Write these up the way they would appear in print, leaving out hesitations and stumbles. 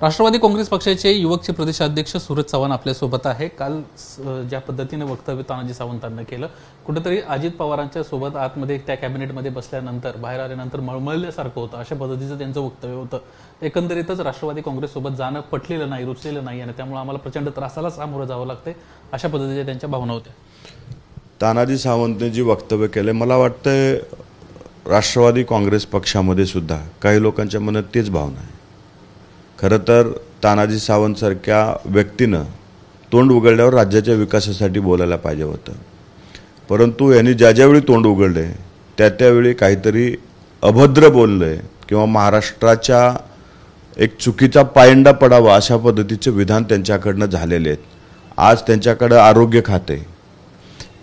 राष्ट्रवादी काँग्रेस पक्षाचे युवकचे प्रदेशाध्यक्ष सूरज चव्हाण आपल्यासोबत आहे। काल ज्या पद्धतीने वक्तव्य तानाजी सावंतांना केलं, कुठेतरी अजित पवारांच्या सोबत आतमध्ये त्या कॅबिनेटमध्ये बसल्यानंतर बाहेर आल्यानंतर मळमळल्यासारखं होतं, अशा पद्धतीचं त्यांचं वक्तव्य होतं। एकंदरीतच राष्ट्रवादी काँग्रेस सोबत जाणं पटलेलं नाही, रुचलेलं नाही आणि त्यामुळे आम्हाला प्रचंड त्रासाला सामोरं जावं लागतंय, अशा पद्धतीच्या त्यांच्या भावना होत्या। तानाजी सावंतने जी वक्तव्य केले, मला वाटतं राष्ट्रवादी काँग्रेस पक्षामध्ये सुद्धा काही लोकांच्या मनात तेच भावना आहे। खरं तर तानाजी सावंत सारख्या व्यक्तीनं तोंड उघडल्यावर राज्याच्या विकासासाठी बोलायला पाहिजे होतं, परंतु यांनी ज्यावेळी तोंड उघडले त्यावेळी काहीतरी अभद्र बोलले किंवा महाराष्ट्राच्या एक चुकीचा पायंडा पडावा अशा पद्धतीचे विधान त्यांच्याकडनं झालेले आहेत। आज त्यांच्याकडे आरोग्य खाते,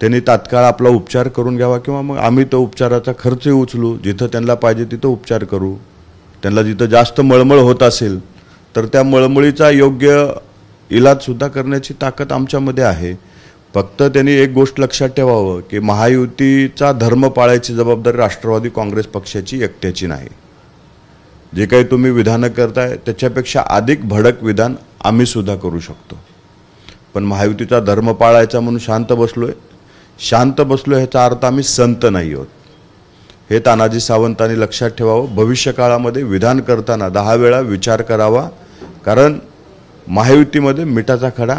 त्यांनी तात्काळ आपला उपचार करून घ्यावा किंवा मग आम्ही तो उपचाराचा खर्च उचलू, जिथं त्यांना पाहिजे तिथं उपचार करू। त्यांना जिथं जास्त मळमळ होत असेल तर त्या मळमळीचा योग्य इलाजसुद्धा करण्याची ताकद आमच्यामध्ये आहे। फक्त त्यांनी एक गोष्ट लक्षात ठेवावं की महायुतीचा धर्म पाळायची जबाबदारी राष्ट्रवादी काँग्रेस पक्षाची एकट्याची नाही। जे काही तुम्ही विधानं करताय त्याच्यापेक्षा अधिक भडक विधान आम्ही सुद्धा करू शकतो, पण महायुतीचा धर्म पाळायचा म्हणून शांत बसलो ह्याचा अर्थ आम्ही संत नाही आहोत, हे तानाजी सावंतांनी लक्षात ठेवावं। भविष्यकाळामध्ये विधान करताना 10 वेळा विचार करावा, कारण महायुतीमध्ये मिठाचा खडा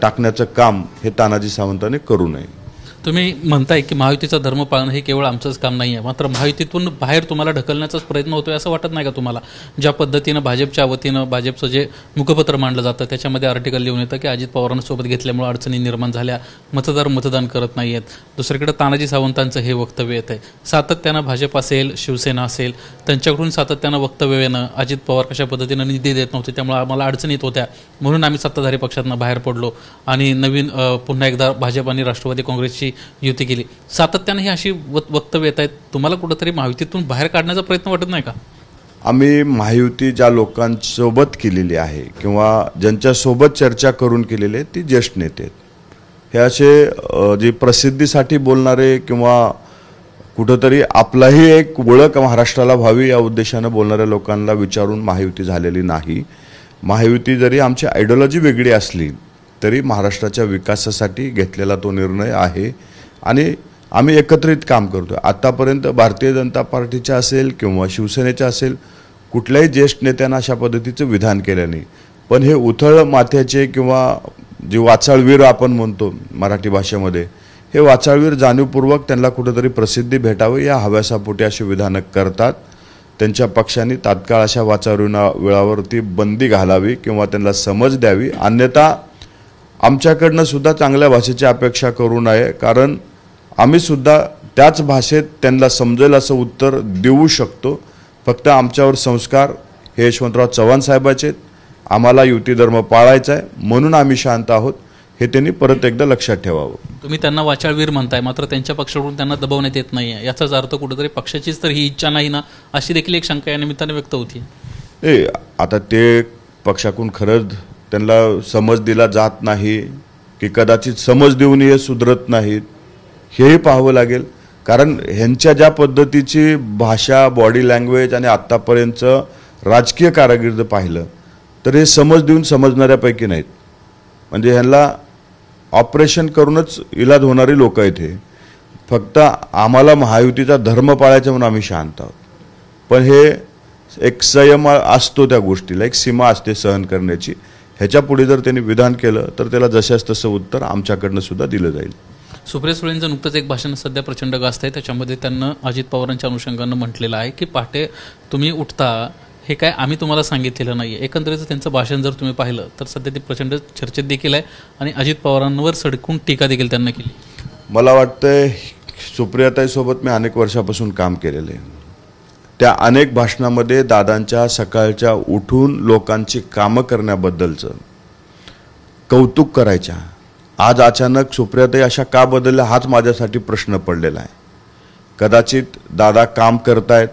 टाकण्याचं काम हे तानाजी सावंतांनी करू नये। तुम्ही म्हणताय की महायुतीचा धर्म पाळणं हे केवळ आमचंच काम नाही आहे, मात्र महायुतीतून बाहेर तुम्हाला ढकलण्याचाच प्रयत्न होतोय असं वाटत नाही का तुम्हाला? ज्या पद्धतीनं भाजपच्या वतीनं भाजपचं जे मुखपत्र मांडलं जातं त्याच्यामध्ये आर्टिकल लिहून येतं की अजित पवारांसोबत घेतल्यामुळे अडचणी निर्माण झाल्या, मतदान करत नाही आहेत। दुसरीकडे तानाजी सावंतांचं हे वक्तव्य येत आहे, सातत्यानं भाजप असेल शिवसेना असेल त्यांच्याकडून सातत्यानं वक्तव्य येणं, अजित पवार कशा पद्धतीनं निधी देत नव्हते त्यामुळे आम्हाला अडचणी येत होत्या, म्हणून आम्ही सत्ताधारी पक्षातनं बाहेर पडलो आणि नवीन पुन्हा एकदा भाजप आणि राष्ट्रवादी काँग्रेसची युती केली। सातत्याने ही अशी वक्तव्य येत आहेत, तुम्हाला कुठेतरी महायुतीतून बाहेर काढण्याचा प्रयत्न वाटत नाही का? आम्ही महायुती ज्या लोकांसोबत केलेली आहे किंवा ज्यांच्यासोबत चर्चा करून केलेली आहे ती ज्येष्ठ नेते आहेत। हे असे जे प्रसिद्धीसाठी बोलणारे किंवा कुठेतरी आपलाही एक ओळख महाराष्ट्राला व्हावी या उद्देशानं बोलणाऱ्या लोकांना विचारून महायुती झालेली नाही। महायुती जरी आमची आयडियोलॉजी वेगळी असली तरी महाराष्ट्राच्या विकासासाठी घेतलेला तो निर्णय आहे आणि आम्ही एकत्रित काम करतो। आतापर्यंत भारतीय जनता पार्टीच्या असेल किंवा शिवसेनेच्या असेल कुठल्याही ज्येष्ठ नेत्यांना अशा पद्धतीचं विधान केलं नाही, पण हे उथळ माथ्याचे किंवा जे वाचाळवीर आपण म्हणतो मराठी भाषेमध्ये, हे वाचाळवीर जाणीवपूर्वक त्यांना कुठेतरी प्रसिद्धी भेटावी या हव्यासापोटी अशी विधानं करतात। त्यांच्या पक्षाने तात्काळ अशा वाचाळवीरावरती बंदी घालावी किंवा त्यांना समज द्यावी, अन्यथा आमच्याकडनं सुद्धा चांगल्या भाषेची अपेक्षा करू नये, कारण आम्ही सुद्धा त्याच भाषेत त्यांना समजेल असं उत्तर देऊ शकतो। फक्त आमच्यावर संस्कार हे यशवंतराव चव्हाण साहेबाचे आहेत, आम्हाला युती धर्म पाळायचा आहे म्हणून आम्ही शांत आहोत, हे त्यांनी परत एकदा लक्षात ठेवावं। तुम्ही त्यांना वाचाळवीर म्हणताय, मात्र त्यांच्या पक्षाकडून त्यांना दबावण्यात येत नाही आहे, याचाच अर्थ कुठेतरी पक्षाचीच तर ही इच्छा नाही ना, अशी देखील एक शंका या निमित्ताने व्यक्त होती। आता ते पक्षाकडून खरंच त्यांना समज दिला जात नाही की कदाचित समज देऊन हे सुधरत नाहीत हेही पाहावं लागेल, कारण ह्यांच्या ज्या पद्धतीची भाषा, बॉडी लँग्वेज आणि आत्तापर्यंतचं राजकीय कारकीर्द पाहिलं तर हे समज देऊन समजणाऱ्यापैकी नाहीत। म्हणजे ह्यांना ऑपरेशन करूनच इलाज होणारी लोक आहेत हे। फक्त आम्हाला महायुतीचा धर्म पाळायचा म्हणून आम्ही शांत आहोत, पण हे एक संयम असतो, त्या गोष्टीला एक सीमा असते सहन करण्याची। ह्याच्या पुढे जर त्यांनी विधान केलं तर त्याला जशास तसं उत्तर आमच्याकडनं सुद्धा दिलं जाईल। सुप्रिया सुळेंचं नुकतंच एक भाषण सध्या प्रचंड गाजत आहे, त्याच्यामध्ये त्यांना अजित पवारांच्या अनुषंगानं म्हटलेलं आहे की पहाटे तुम्ही उठता हे काय आम्ही तुम्हाला सांगितलेलं नाही आहे। एकंदरीत त्यांचं भाषण जर तुम्ही पाहिलं तर सध्या ते प्रचंड चर्चेत देखील आहे आणि अजित पवारांवर सडकून टीका देखील त्यांना केली। मला वाटतं सुप्रियाताईसोबत मी अनेक वर्षापासून काम केलेलं आहे, त्या अनेक भाषणामध्ये दादांच्या सकाळच्या उठून लोकांची कामं करण्याबद्दलचं कौतुक करायच्या। आज अचानक सुप्रियाताई अशा का बदलल्या हाच माझ्यासाठी प्रश्न पडलेला आहे। कदाचित दादा काम करतायत,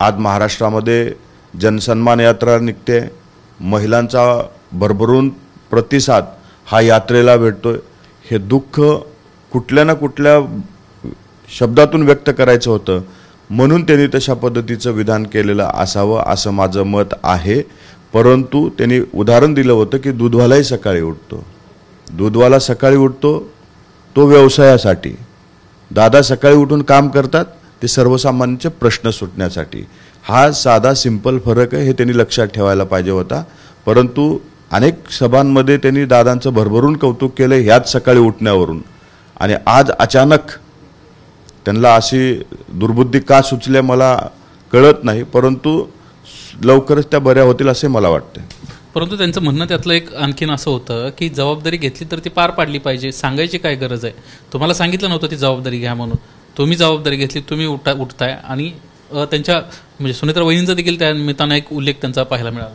आज महाराष्ट्रामध्ये जनसन्मान यात्रा निघते, महिलांचा भरभरून प्रतिसाद हा यात्रेला भेटतोय, हे दुःख कुठल्या ना कुठल्या शब्दातून व्यक्त करायचं होतं म्हणून त्यांनी तशा पद्धतीचं विधान केलेलं असावं असं माझं मत आहे। परंतु त्यांनी उदाहरण दिलं होतं की दूधवालाही सकाळी उठतो, दूधवाला सकाळी उठतो तो व्यवसायासाठी, दादा सकाळी उठून काम करतात ते सर्वसामान्यांचे प्रश्न सुटण्यासाठी. हा साधा सिंपल फरक आहे, हे त्यांनी लक्षात ठेवायला पाहिजे होता. परंतु अनेक सभांमध्ये त्यांनी दादांचं भरभरून कौतुक केलं ह्याच सकाळी उठण्यावरून, आणि आज अचानक त्यांना अशी दुर्बुद्धी का सुचल्या मला कळत नाही, परंतु लवकरच त्या बऱ्या होतील असे मला वाटते. परंतु त्यांचं म्हणणं त्यातलं एक आणखीन असं होतं की जबाबदारी घेतली तर ती पार पाडली पाहिजे, सांगायची काय गरज आहे. तुम्हाला सांगितलं नव्हतं ती जबाबदारी घ्या म्हणून, तुम्ही जबाबदारी घेतली, तुम्ही उठताय. आणि त्यांच्या म्हणजे सुनेत्रा वहिनींचा देखील त्या निमित्तानं एक उल्लेख त्यांचा पाहायला मिळाला.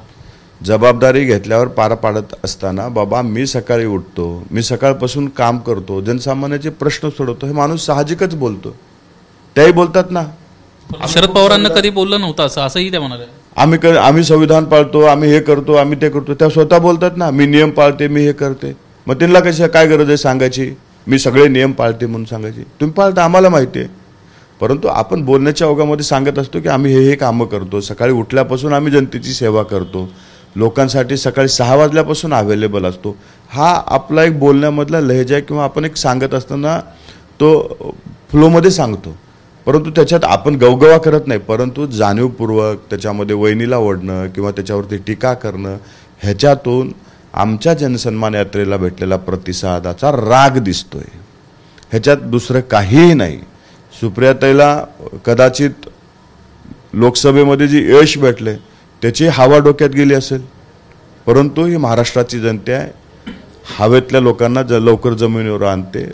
जबाबदारी घेतल्यावर पार पाडत असताना बाबा मी सकाळी उठतो, मी सकाळपासून काम करतो, जनसामान्याचे प्रश्न सोडवतो, हे माणूस साहजिकच बोलतो. त्याही बोलतात ना. शरद पवारांना कधी बोललं नव्हतं असंही त्या म्हणाले. आम्ही संविधान पाळतो, आम्ही हे करतो, आम्ही ते करतो. त्या स्वतः बोलतात ना, मी नियम पाळते, मी हे करते. मग त्यांना कशी काय गरज आहे सांगायची मी सगळे नियम पाळते म्हणून सांगायची? तुम्ही पाळता आम्हाला माहिती आहे, परंतु आपण बोलण्याच्या ओघामध्ये सांगत असतो की आम्ही हे कामं करतो. सकाळी उठल्यापासून आम्ही जनतेची सेवा करतो, लोकांसाठी सकाळी 6 वाजल्यापासून अवेलेबल असतो. हा आपला एक बोलण्यामधला लहेजा आहे, किंवा आपण एक सांगत असताना तो फ्लोमध्ये सांगतो, परंतु त्याच्यात आपण गवगवा करत नाही, परंतु जाणीवपूर्वक त्याच्यामध्ये वहिनीला ओढणं किंवा त्याच्यावरती टीका करणं, ह्याच्यातून आमच्या जनसन्मान यात्रेला भेटलेला प्रतिसादाचा राग दिसतोय. ह्याच्यात दुसरं काहीही नाही. सुप्रियाताईला कदाचित लोकसभेमध्ये जी यश भेटले त्याची हवा डोक्यात गेली असेल, परंतु ही महाराष्ट्राची जनता आहे, हवेतल्या लोकांना लवकर जमिनीवर आणते,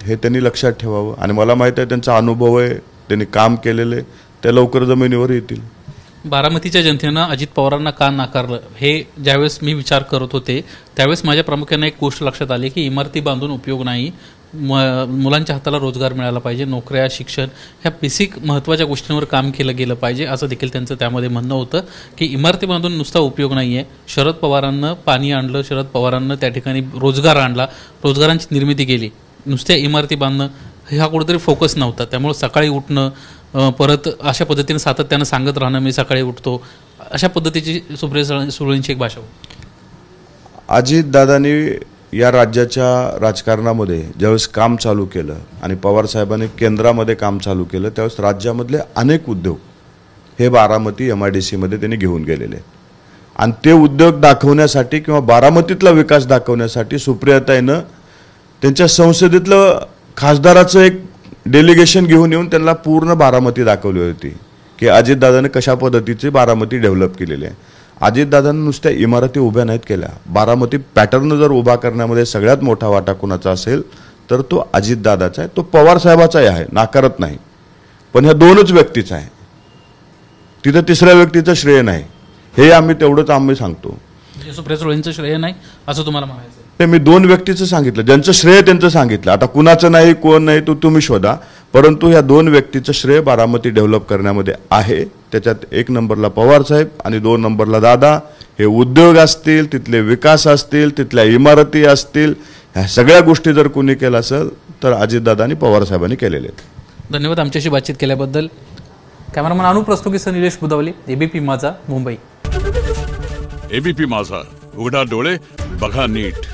हे त्यांनी लक्षात ठेवावं. आणि मला माहिती आहे त्यांचा अनुभव आहे, त्यांनी काम केलेले, त्या लवकर जमिनीवर येतील. बारामतीच्या जनतेनं अजित पवारांना का नाकारलं हे ज्यावेळेस मी विचार करत होते त्यावेळेस माझ्या प्रामुख्याने एक गोष्ट लक्षात आली की इमारती बांधून उपयोग नाही, मुलांच्या हाताला रोजगार मिळाला पाहिजे, नोकऱ्या, शिक्षण ह्या बेसिक महत्त्वाच्या गोष्टींवर काम केलं गेलं पाहिजे, असं देखील त्यांचं त्यामध्ये म्हणणं होतं की इमारती बांधून नुसता उपयोग नाही आहे. शरद पवारांना पाणी आणलं, शरद पवारांना त्या ठिकाणी रोजगार आणला, रोजगारांची निर्मिती केली, नुसत्या इमारती बांधणं हा कुठेतरी फोकस नव्हता. त्यामुळे सकाळी उठणं, परत अशा पद्धतीने सातत्यानं सांगत राहणं मी सकाळी उठतो, अशा पद्धतीची सुप्रिया सुळेंची एक भाषा होती. अजितदादांनी या राज्याच्या राजकारणामध्ये ज्यावेळेस काम चालू केलं आणि पवार साहेबांनी केंद्रामध्ये काम चालू केलं त्यावेळेस राज्यामधले अनेक उद्योग हे बारामती MIDC मध्ये त्यांनी घेऊन गेलेले, आणि ते उद्योग दाखवण्यासाठी किंवा बारामतीतला विकास दाखवण्यासाठी सुप्रियाताईनं त्यांच्या संसदेतलं खासदाराचं एक डेलिगेशन घेऊन येऊन त्यांना पूर्ण बारामती दाखवली होती की अजितदादांनी कशा पद्धतीची बारामती डेव्हलप केलेली आहे. अजितदादांनी नुसत्या इमारती उभ्या नाहीत केल्या, बारामती पॅटर्न जर उभा करण्यामध्ये सगळ्यात मोठा वाटा कुणाचा असेल तर तो अजितदादाचा आहे, तो पवार साहेबाचाही आहे, नाकारत नाही, पण ह्या दोनच व्यक्तीचा आहे, तिथं तिसऱ्या व्यक्तीचं श्रेय नाही. हे तेवढंच आम्ही सांगतो. सुप्रिया सुळेंचं श्रेय नाही असं तुम्हाला म्हणायचं? ते मी 2 व्यक्तीचं सांगितलं, ज्यांचं श्रेय त्यांचं सांगितलं. आता कुणाचं नाही, कोण नाही, तो तुम्ही शोधा, परंतु ह्या 2 व्यक्तीचं श्रेय बारामती डेव्हलप करण्यामध्ये आहे. त्याच्यात 1 नंबरला पवार साहेब आणि 2 नंबरला दादा. हे उद्योग असतील, तिथले विकास असतील, तिथल्या इमारती असतील, ह्या सगळ्या गोष्टी जर कोणी केलं असेल तर अजितदादा आणि पवार साहेबांनी केलेले आहेत. धन्यवाद आमच्याशी बातचीत केल्याबद्दल. कॅमेरामन अनुप प्रस्तुकीसह निलेश बुदावली, ABP माझा, मुंबई. ABP माझा, उघडा डोळे बघा नीट.